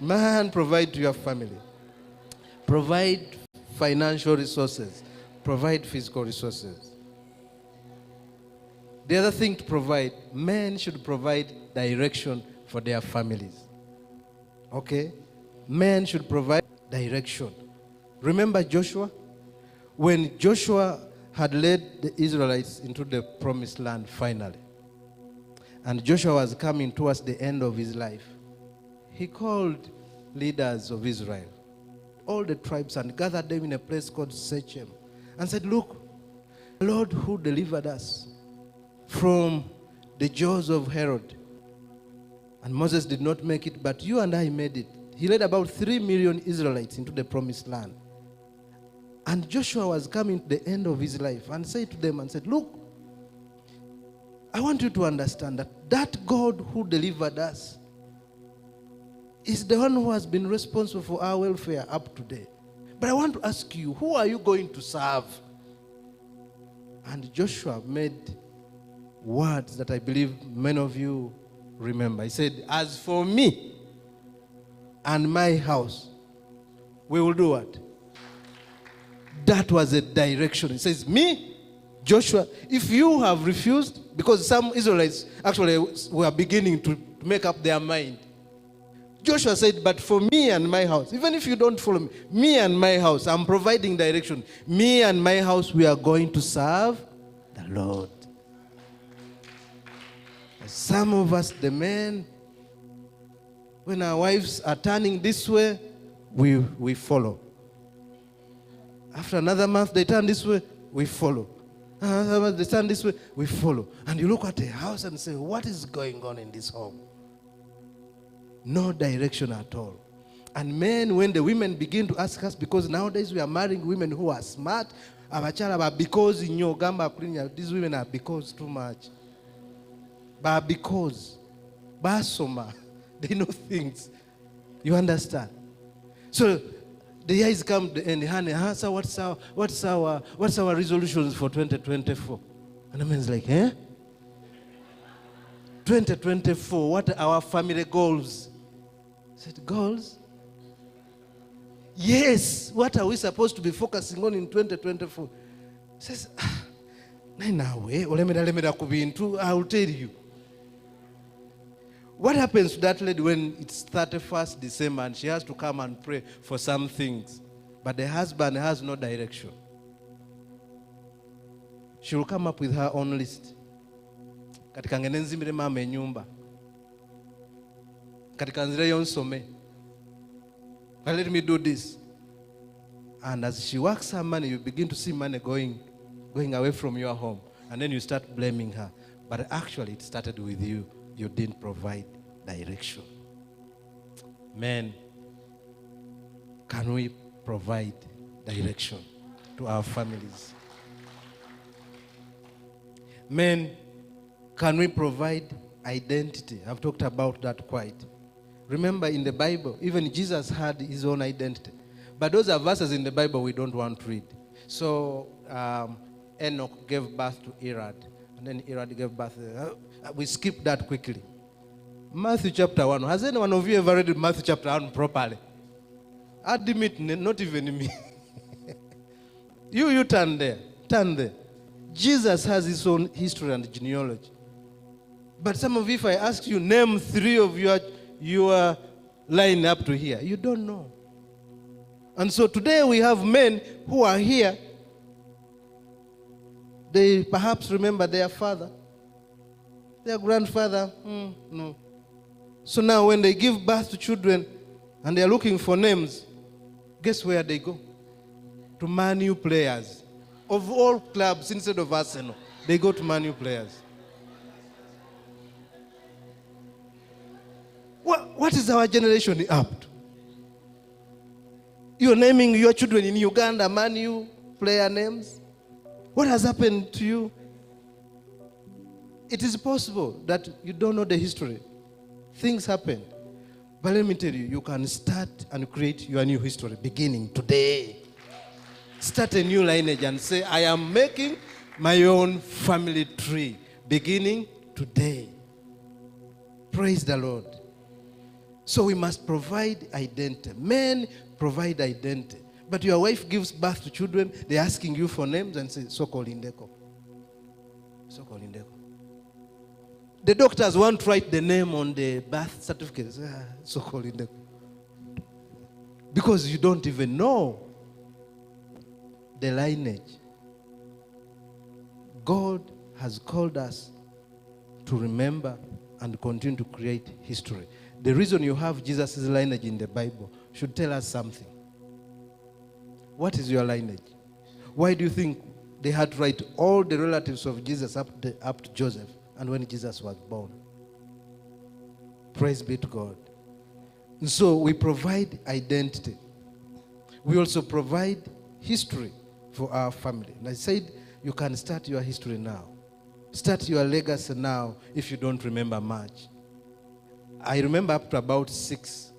Man, provide to your family. Provide financial resources. Provide physical resources. The other thing to provide, men should provide direction for their families. Okay? Men should provide direction. Remember Joshua? When Joshua had led the Israelites into the promised land finally, and Joshua was coming towards the end of his life, he called leaders of Israel, all the tribes, and gathered them in a place called Shechem, and said, look, the Lord who delivered us from the jaws of Herod, and Moses did not make it, but you and I made it. He led about 3 million Israelites into the promised land. And Joshua was coming to the end of his life and said to them and said, look, I want you to understand that God who delivered us is the one who has been responsible for our welfare up to date. But I want to ask you, who are you going to serve? And Joshua made words that I believe many of you remember. He said, as for me and my house, we will do what? That was a direction. He says, me, Joshua, if you have refused, because some Israelites actually were beginning to make up their mind. Joshua said, but for me and my house, even if you don't follow me and my house, I'm providing direction. Me and my house, we are going to serve the Lord. Some of us, the men, when our wives are turning this way, we follow. After another month, they turn this way, we follow. Another month, they turn this way, we follow. And you look at the house and say, what is going on in this home? No direction at all. And men, when the women begin to ask us, because nowadays we are marrying women who are smart, because in your gamba, these women are because too much. But because, basoma, they know things. You understand? So the years come to end, honey, so what's our resolutions for 2024? And the man's like, 2024, what are our family goals? I said, goals? Yes, what are we supposed to be focusing on in 2024? He says, I'll tell you. What happens to that lady when it's 31st December and she has to come and pray for some things, but the husband has no direction? She will come up with her own list. Katika ngenenzimire mama enyumba. Katika nzire yonsome. Let me do this. And as she works her money, you begin to see money going away from your home. And then you start blaming her. But actually, it started with you. You didn't provide direction. Men, can we provide direction to our families? Men, can we provide identity? I've talked about that quite. Remember in the Bible, even Jesus had his own identity. But those are verses in the Bible we don't want to read. So Enoch gave birth to Irad. And then Irad gave birth. We skip that quickly. Matthew chapter 1. Has any one of you ever read Matthew chapter 1 properly? Admit, not even me. You turn there. Turn there. Jesus has his own history and genealogy. But some of you, if I ask you, name 3 of your line up to here, you don't know. And so today we have men who are here. They perhaps remember their father, their grandfather. No. So now when they give birth to children and they are looking for names, guess where they go? To Man U players. Of all clubs, instead of Arsenal, they go to Man U players. What is our generation up to? You're naming your children in Uganda Man U player names? What has happened to you? It is possible that you don't know the history. Things happen. But let me tell you, you can start and create your new history beginning today. Start a new lineage and say, I am making my own family tree beginning today. Praise the Lord. So we must provide identity. Men provide identity. But your wife gives birth to children, they're asking you for names and say, so-called Indeko. So-called Indeko. The doctors won't write the name on the birth certificate. So-called Indeko. Because you don't even know the lineage. God has called us to remember and continue to create history. The reason you have Jesus' lineage in the Bible should tell us something. What is your lineage? Why do you think they had to write all the relatives of Jesus up to Joseph and when Jesus was born? Praise be to God. And so we provide identity. We also provide history for our family. And I said, you can start your history now. Start your legacy now if you don't remember much. I remember up to about 6